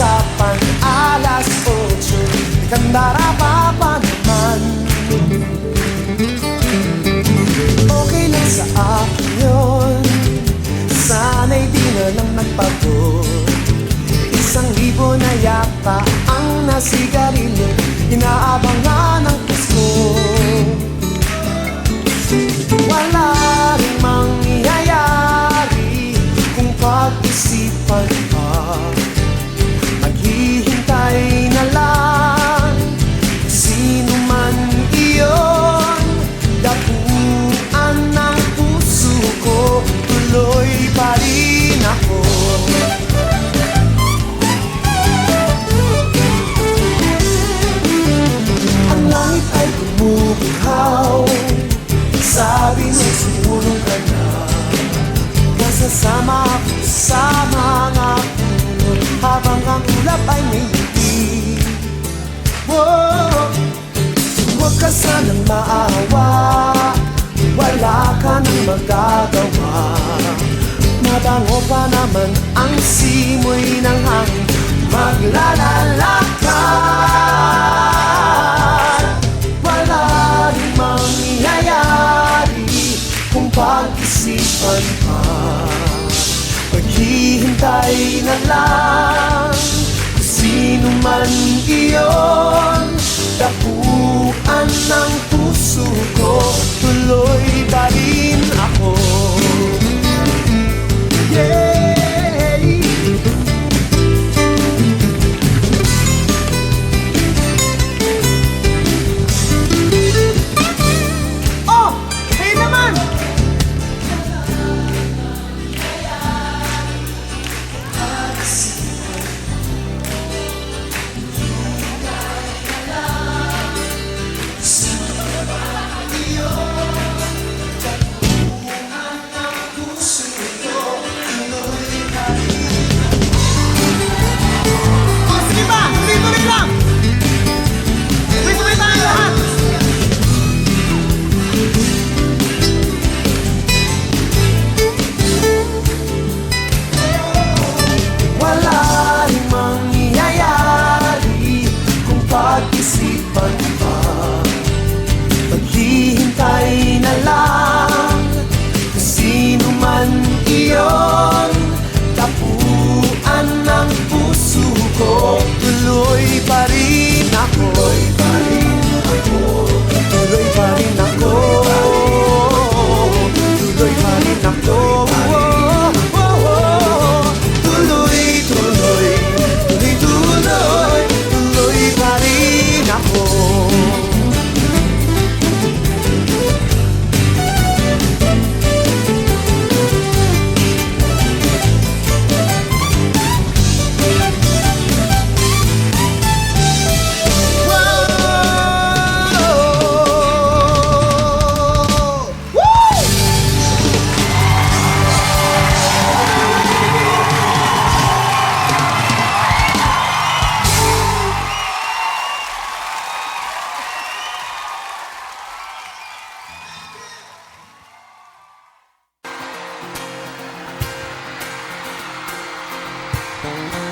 usapan, alas 8, di ka narapa pa naman. Okay lang sa akin yun, sana'y di na lang nagpagod. 1,000 na yata ang nasigarilyo, inaabangan ng puso. Wala rin mangyayari kung pag-isipan pa. Maghihintay na lang sino man iyon. Dapuan ng puso ko, tuloy pa rin ako. Ang langit ay bumubuhaw, sabi ng sumunong ka na. Nasasama ako sa mga puno habang ang ulap ay may ngiti. Huwag ka sanang maawa, wala ka nang magagawa. Mabango pa naman ang simoy ng hangin, maglalakad. Wala rin mangyayari kung pag-isipan pa. Maghihintay na lang kung sino man iyon. Dapuan ng puso ko, tuloy pa rin ako. Yeah. Oh, kayo naman! Pag-isipan pa, maghihintay na lang kung sino man iyon. Tapuan ng puso ko, tuloy pa rin ako. Tuloy pa rin ako. Tuloy pa rin ako. Tuloy pa rin ako. Bye.